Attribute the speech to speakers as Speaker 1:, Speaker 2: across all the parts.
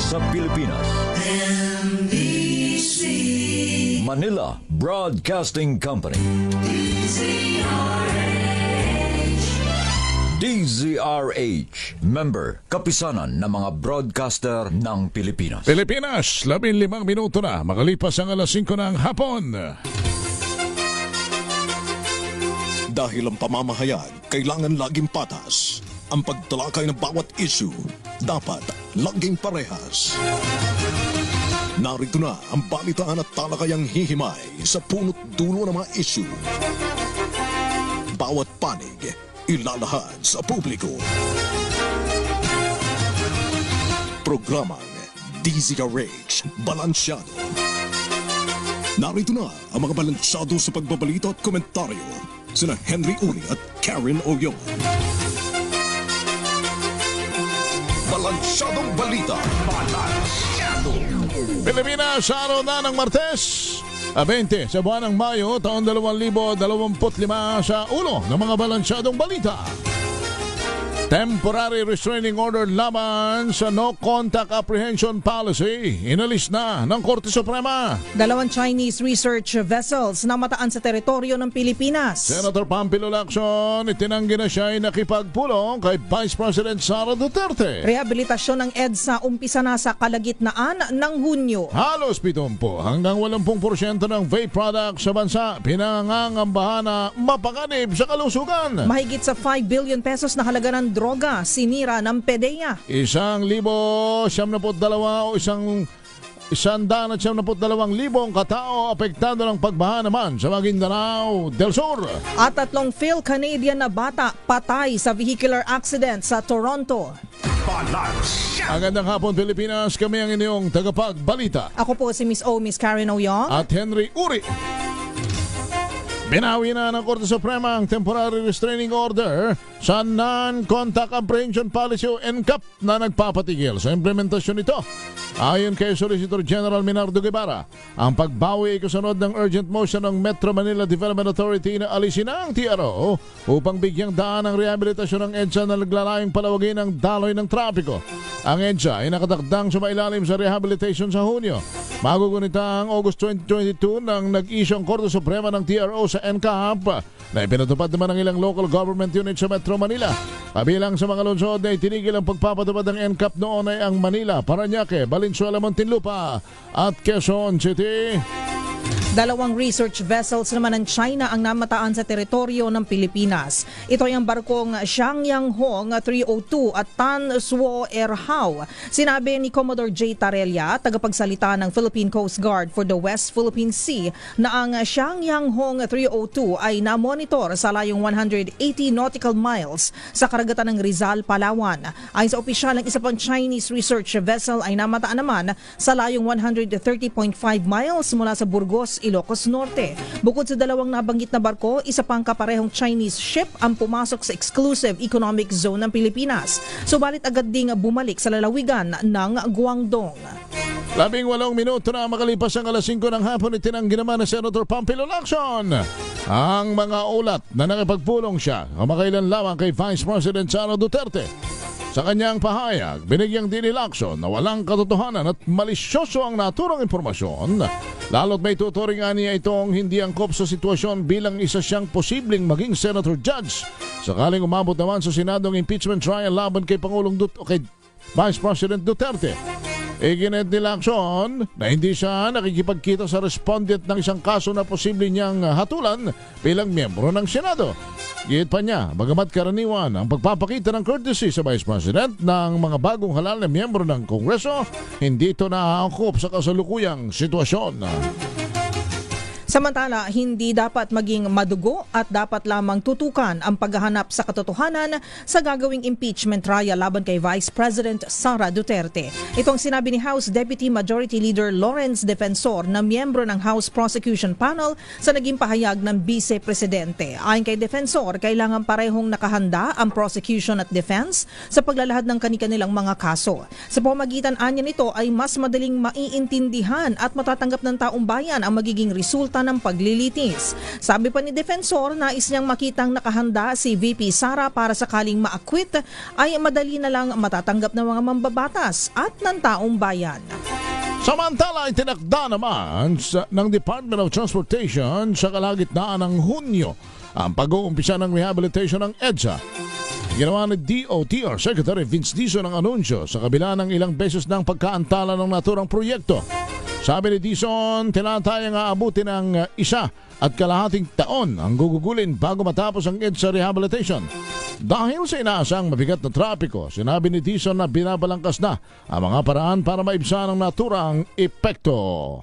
Speaker 1: sa Pilipinas.
Speaker 2: NBC
Speaker 1: Manila Broadcasting Company. DZRH, member, kapisanan ng mga broadcaster ng Pilipinas.
Speaker 3: Pilipinas, 15 minuto na, makalipas ang alas 5 ng hapon.
Speaker 4: Dahil ang pamamahayag kailangan laging patas. Ang pagtalakay ng bawat issue dapat laging parehas. Narito na ang balitaan at talakayang hihimay sa punot dulo ng mga issue. Bawat panig ilalahad sa publiko. Programang DZRH Balansyado. Narito na ang mga balansyado sa pagbabalita at komentaryo sina Henry Uri at Karen Oyong. Balansyadong balita. Balansyado.
Speaker 3: Pilipinas, araw na ng Martes, 20 sa buwan ng Mayo, taon 2025, sa ulo ng mga balansyadong balita. Temporary restraining order laban sa no contact apprehension policy inalis na ng Korte Suprema.
Speaker 5: 2 Chinese research vessels na mataan sa teritoryo ng Pilipinas.
Speaker 3: Senator Pampilo Lacson, itinanggi na siya ay nakipagpulong kay Vice President Sara Duterte.
Speaker 5: Rehabilitasyon ng EDSA umpisa na sa kalagitnaan ng Hunyo.
Speaker 3: Halos 70 hanggang 80% ng vape products sa bansa pinangangambahan na mapanganib sa kalusugan.
Speaker 5: Mahigit sa 5 billion pesos na halaga ng droga sinira ng PDEA.
Speaker 3: 1,072 o 172,000 katao apektado ng pagbaha naman sa Maguindanao del Sur.
Speaker 5: At 3 Phil-Canadian na bata patay sa vehicular accident sa Toronto.
Speaker 3: Magandang hapon Pilipinas, kami ang inyong tagapagbalita.
Speaker 5: Ako po si Miss Karen Oyong.
Speaker 3: At Henry Uri. Binawi na ng Korte Suprema ang temporary restraining order sa non-contact apprehension policy o NCAP na nagpapatigil sa implementasyon nito. Ayon kay Solicitor General Minardo Guevara, ang pagbawi ay kasunod ng urgent motion ng Metro Manila Development Authority na alisin ang TRO upang bigyang daan ang rehabilitasyon ng EDSA na naglalayong palawagin ang daloy ng trapiko. Ang EDSA ay nakatakdang sumailalim sa rehabilitation sa Hunyo. Magugunita ang August 2022 nang nag-issue ang Korte Suprema ng TRO sa NCAP na ipinatupad naman ng ilang local government units sa Metro Manila. Kabilang sa mga lungsod na itinigil ang pagpapatupad ng NCAP noon ay ang Manila, Parañaque, Valenzuela, Muntinlupa at Quezon City.
Speaker 5: 2 research vessels naman ng China ang namataan sa teritoryo ng Pilipinas. Ito ay ang barkong Xiangyang Hong 302 at Tan Suo Erhao. Sinabi ni Commodore J. Tarella, tagapagsalita ng Philippine Coast Guard for the West Philippine Sea, na ang Xiangyang Hong 302 ay namonitor sa layong 180 nautical miles sa karagatan ng Rizal, Palawan. Ayon sa opisyal, ng isa pang Chinese research vessel ay namataan naman sa layong 130.5 miles mula sa Burgos, Ilocos Norte. Bukod sa dalawang nabanggit na barko, isa pang kaparehong Chinese ship ang pumasok sa exclusive economic zone ng Pilipinas. Subalit agad ding bumalik sa lalawigan ng Guangdong.
Speaker 3: 18 minuto na makalipas ang alas 5 ng hapon, itinanggi naman na Senator Pampilo Lacson ang mga ulat na nakipagpulong siya kamakailan lamang kay Vice President Sara Duterte. Sa kanyang pahayag, binigyang din ni Lacson na walang katotohanan at malisyoso ang naturang impormasyon, lalo't may tuturingan niya itong hindi angkop sa sitwasyon bilang isa siyang posibleng maging Senator Judge sakaling umabot naman sa Senadong impeachment trial laban kay kay Vice President Duterte. Iginit ni Lacson na hindi siya nakikipagkita sa respondent ng isang kaso na posible niyang hatulan bilang miyembro ng Senado. Gihit pa niya, bagamat karaniwan ang pagpapakita ng courtesy sa Vice President ng mga bagong halal na miyembro ng Kongreso, hindi ito naaangkop sa kasalukuyang sitwasyon.
Speaker 5: Samantala, hindi dapat maging madugo at dapat lamang tutukan ang paghahanap sa katotohanan sa gagawing impeachment trial laban kay Vice President Sara Duterte. Itong sinabi ni House Deputy Majority Leader Lawrence Defensor na miyembro ng House Prosecution Panel sa naging pahayag ng Vice Presidente. Ayon kay Defensor, kailangan parehong nakahanda ang prosecution at defense sa paglalahad ng kanilang mga kaso. Sa pamamagitan anya nito ay mas madaling maiintindihan at matatanggap ng taong bayan ang magiging resulta resulta ng paglilitis. Sabi pa ni Defensor, nais niyang makitang nakahanda si VP Sara para sakaling ma-acquit ay madali na lang matatanggap ng mga mambabatas at ng taong bayan.
Speaker 3: Samantala, itinakda naman ng Department of Transportation sa kalagitnaan ng Hunyo ang pag-uumpisa ng rehabilitation ng EDSA. Ginawa ni DOTR Secretary Vince Dizon ang anunsyo sa kabila ng ilang beses ng pagkaantala ng naturang proyekto. Sabi ni Dizon, tinatayang aabutin ng 1.5 taon ang gugugulin bago matapos ang EDSA rehabilitation. Dahil sa inaasang mabigat na trapiko, sinabi ni Dizon na binabalangkas na ang mga paraan para maibsan ang naturang epekto.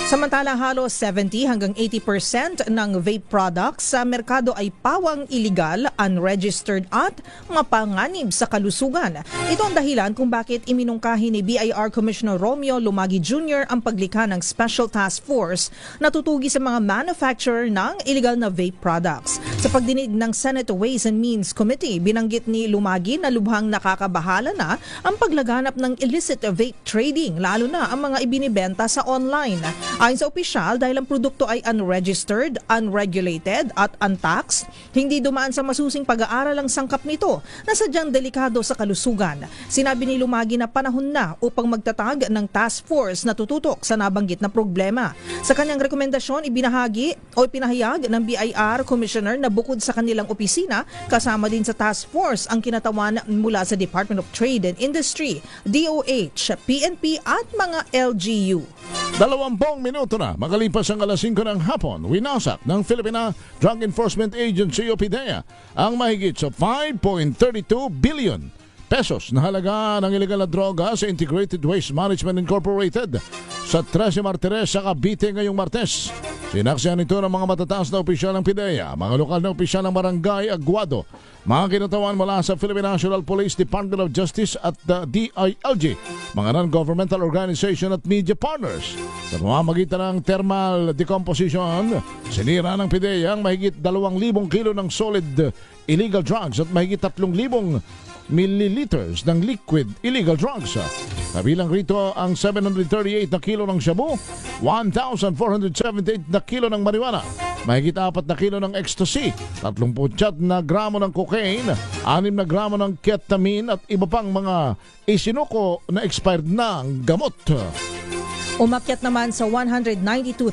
Speaker 5: Samantala, halos 70 hanggang 80% ng vape products sa merkado ay pawang illegal, unregistered at mapanganib sa kalusugan. Ito ang dahilan kung bakit iminungkahi ni BIR Commissioner Romeo Lumagi Jr. ang paglikha ng Special Task Force na tutugi sa mga manufacturer ng illegal na vape products. Sa pagdinig ng Senate Ways and Means Committee, binanggit ni Lumagi na lubhang nakakabahala na ang paglaganap ng illicit vape trading, lalo na ang mga ibinibenta sa online. Ayon sa opisyal, dahil ang produkto ay unregistered, unregulated at untaxed, hindi dumaan sa masusing pag-aaral ang sangkap nito na sadyang delikado sa kalusugan. Sinabi ni Lumagi na panahon na upang magtatag ng task force na tututok sa nabanggit na problema. Sa kanyang rekomendasyon, ipinahayag ng BIR Commissioner na bukod sa kanilang opisina, kasama din sa task force ang kinatawan mula sa Department of Trade and Industry, DOH, PNP at mga LGU.
Speaker 3: 20 minuto na makalipas ang alas 5 ng hapon, winasak ng Philippine Drug Enforcement Agency o PDEA ang mahigit sa 5.32 billion pesos na halaga ng ilegal na droga sa Integrated Waste Management Incorporated sa 13 Martires sa Cavite ngayong Martes. Sinaksihan ito ng mga matataas na opisyal ng PDEA, mga lokal na opisyal ng Barangay Aguado, mga kinatawan mula sa Philippine National Police, Department of Justice at DILG, mga non-governmental organization at media partners. Sa pamamagitan ng thermal decomposition, sinira ng PDEA ang mahigit 2,000 kilo ng solid illegal drugs at mahigit 3,000 milliliters ng liquid illegal drugs. Kabilang rito ang 738 na kilo ng shabu, 1,478 na kilo ng marijuana, mahigit 4 na kilo ng ecstasy, 30 na gramo ng cocaine, 6 na gramo ng ketamine at iba pang mga isinuko na expired na gamot.
Speaker 5: Umakyat naman sa 192,005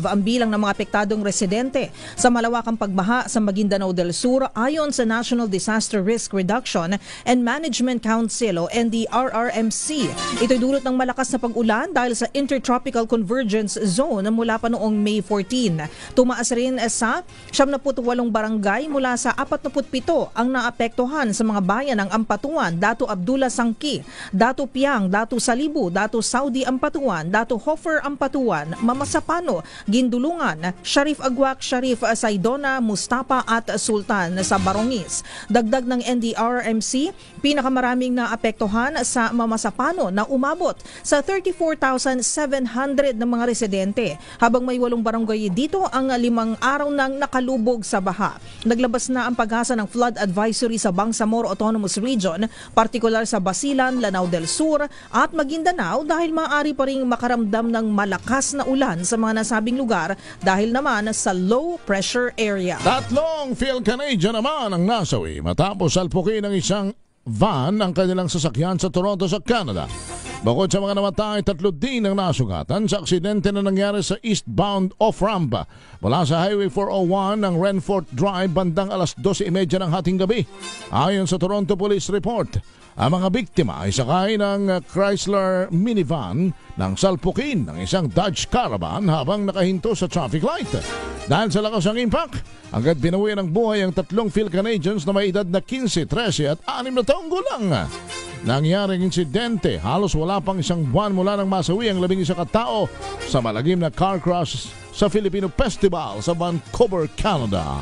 Speaker 5: ang bilang ng mga apektadong residente sa malawakang pagbaha sa Maguindanao del Sur ayon sa National Disaster Risk Reduction and Management Council o NDRRMC. Ito'y dulot ng malakas na pag-ulan dahil sa Intertropical Convergence Zone mula pa noong May 14. Tumaas rin sa 78 barangay mula sa 47 ang naapektuhan sa mga bayan ng Ampatuan, Datu Abdullah Sangki, Datu Piang, Datu Salibu, Datu Saudi Ampatuan, Datu Hofer Ampatuan, Mamasapano, Gindulungan, Sharif Agwak, Sharif Saidona, Mustapa at Sultan sa Barongis. Dagdag ng NDRRMC, pinakamaraming naapektuhan sa Mamasapano na umabot sa 34,700 ng mga residente, habang may 8 barangay dito ang 5 araw nang nakalubog sa baha. Naglabas na ang pag-asa ng flood advisory sa Bangsamoro Autonomous Region, partikular sa Basilan, Lanao del Sur at Maguindanao dahil maaari pa ring makaramdam ng malakas na ulan sa mga nasabing lugar dahil naman sa low pressure area.
Speaker 3: 3 Phil-Canadian naman ang nasawi matapos salpukin ng isang van ang kanilang sasakyan sa Toronto sa Canada. Bukod sa mga namatay, 3 din ang nasugatan sa aksidente na nangyari sa eastbound off-ramp mula sa Highway 401 ng Renfort Drive bandang alas 12:30 ng hating gabi. Ayon sa Toronto Police Report, ang mga biktima ay sakay ng Chrysler minivan nang salpukin ng isang Dodge Caravan habang nakahinto sa traffic light. Dahil sa lakas ng impact, agad binawi ng buhay ang 3 Phil-Canadians na may edad na 15, 13 at 6 na taong gulang. Nangyaring insidente, halos wala pang 1 buwan mula nang masawi ang 11 katao sa malagim na car crash sa Filipino Festival sa Vancouver, Canada.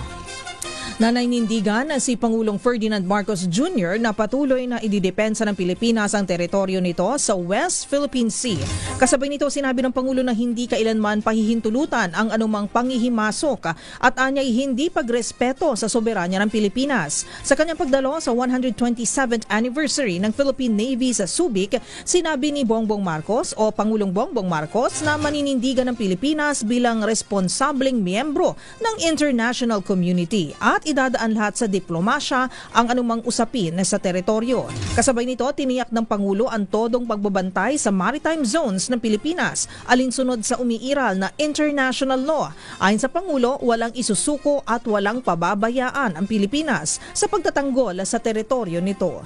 Speaker 5: Nananindigan si Pangulong Ferdinand Marcos Jr. na patuloy na ididepensa ng Pilipinas ang teritoryo nito sa West Philippine Sea. Kasabay nito, sinabi ng Pangulo na hindi kailanman pahihintulutan ang anumang panghihimasok at anyay hindi pagrespeto sa soberanya ng Pilipinas. Sa kanyang pagdalo sa 127th anniversary ng Philippine Navy sa Subic, sinabi ni Bongbong Marcos o Pangulong Bongbong Marcos na maninindigan ng Pilipinas bilang responsableng miyembro ng international community at idadaan lahat sa diplomasya ang anumang usapin sa teritoryo. Kasabay nito, tiniyak ng Pangulo ang todong pagbabantay sa maritime zones ng Pilipinas alinsunod sa umiiral na international law. Ayon sa Pangulo, walang isusuko at walang pababayaan ang Pilipinas sa pagtatanggol sa teritoryo nito.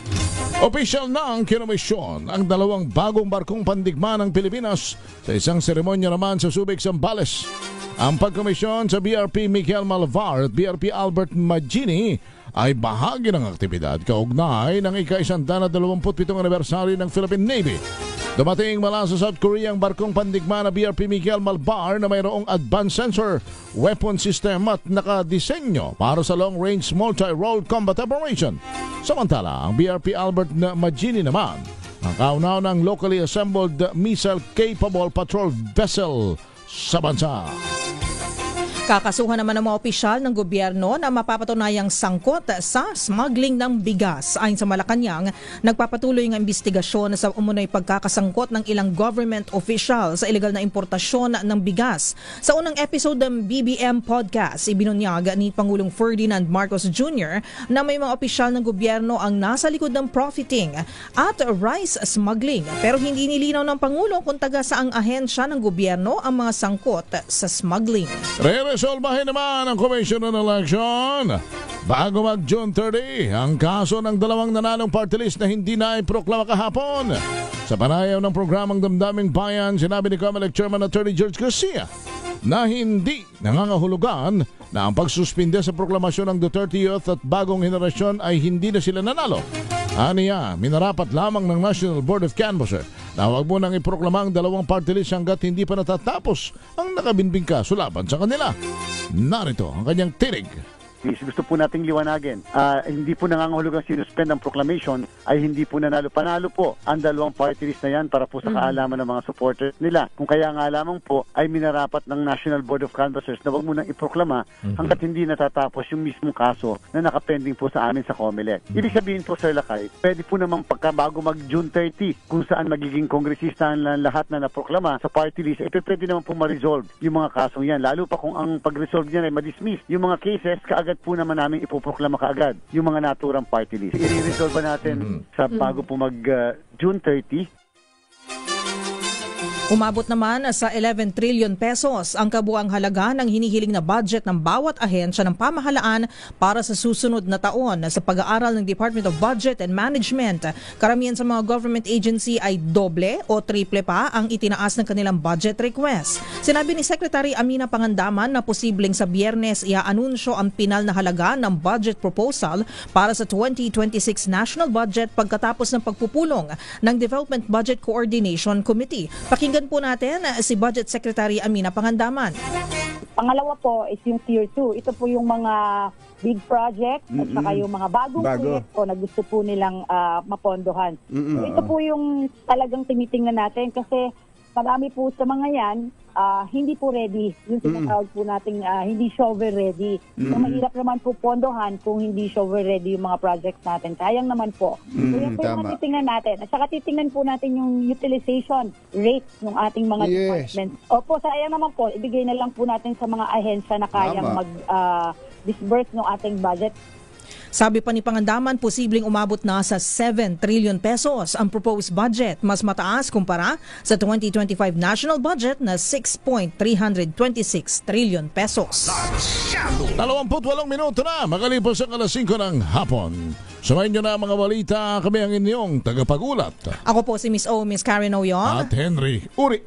Speaker 3: Opisyal na ang kinomisyon ang dalawang bagong barkong pandigma ng Pilipinas sa isang seremonya naman sa Subic, Zambales. Ang pagkomisyon sa BRP Miguel Malvar at BRP Albert Magini ay bahagi ng aktibidad kaugnay ng ika-127 anibersaryo ng Philippine Navy. Dumating mula sa South Korea ang barkong pandigma na BRP Miguel Malvar na mayroong advanced sensor, weapon system at nakadisenyo para sa long-range multi-role combat operation. Samantala, ang BRP Albert Magini naman ang kaunaw ng locally assembled missile-capable patrol vessel sa bansa.
Speaker 5: Kakasuhan naman ng mga opisyal ng gobyerno na mapapatunayang sangkot sa smuggling ng bigas. Ayon sa Malacanang, nagpapatuloy ng investigasyon sa umunoy pagkakasangkot ng ilang government official sa illegal na importasyon ng bigas. Sa unang episode ng BBM Podcast, ibinunyag ni Pangulong Ferdinand Marcos Jr. na may mga opisyal ng gobyerno ang nasa likod ng profiting at rice smuggling. Pero hindi nilinaw ng Pangulo kung taga saang ahensya ng gobyerno ang mga sangkot sa smuggling.
Speaker 3: Resolbahin naman ang Commission on Election bago mag-June 30 ang kaso ng dalawang nanalong party list na hindi na iproklama kahapon. Sa panayaw ng programang Damdaming Bayan, sinabi ni COMELEC Chairman Attorney George Garcia na hindi nangangahulugan na ang pagsuspinde sa proklamasyon ng Duterte Youth at bagong henerasyon ay hindi na sila nanalo. Aniya, minarapat lamang ng National Board of Canvassers na huwag mo nang iproklama ang dalawang party list hanggat hindi pa natatapos ang nakabinbing kaso laban sa kanila. Narito ang kanyang tinig.
Speaker 2: Gusto po nating liwanagin. Hindi po nangangahulugang sinuspend ang proclamation ay hindi po nanalo. Panalo po ang dalawang party list na yan para po sa kaalaman ng mga supporters nila. Kung kaya nga lamang po ay minarapat ng National Board of Canvassers na wag mo nang iproklama hanggat hindi natatapos yung mismong kaso na nakapending po sa amin sa COMELEC. Ibig sabihin po, Sir Lakay, pwede po namang pagkabago mag-June 30 kung saan magiging kongresista ang lahat na naproklama sa party list, pwede naman po ma-resolve yung mga kasong yan. Lalo pa kung ang pag-resolve niyan ay ma-dismiss. Yung mga cases, kaagad po naman namin ipoproklama kaagad yung mga naturang party list. I-resolve natin sa bago po mag-June 30.
Speaker 5: Umabot naman sa 11 trillion pesos ang kabuang halaga ng hinihiling na budget ng bawat ahensya ng pamahalaan para sa susunod na taon. Sa pag-aaral ng Department of Budget and Management, karamihan sa mga government agency ay doble o triple pa ang itinaas ng kanilang budget request. Sinabi ni Secretary Amina Pangandaman na posibleng sa Biyernes iaanunsyo ang pinal na halaga ng budget proposal para sa 2026 national budget pagkatapos ng pagpupulong ng Development Budget Coordination Committee. Pakinggan po natin si Budget Secretary Amina Pangandaman.
Speaker 6: Pangalawa po is yung Tier 2. Ito po yung mga big project at saka yung mga bagong proyekto na gusto po nilang mapondohan. So, ito po yung talagang tinitingnan natin kasi marami po sa mga yan, hindi po ready. Yung tinatawag po natin, hindi shovel ready. So, mahirap naman po pondohan kung hindi shovel ready yung mga projects natin. Sayang naman po. So, yan po yung titingnan natin. At saka titingnan po natin yung utilization rate ng ating mga departments. Opo, sayang naman po. Ibigay na lang po natin sa mga ahensya na kayang mag-disburse ng ating budget.
Speaker 5: Sabi pa ni Pangandaman, posibleng umabot na sa 7 trillion pesos ang proposed budget, mas mataas kumpara sa 2025 national budget na 6.326 trillion pesos.
Speaker 3: 28 minuto na, makalipas ang alas 5 ng hapon. Sumayin nyo na mga balita, kami ang inyong tagapagulat.
Speaker 5: Ako po si Miss Karen Oyong.
Speaker 3: At Henry Uri.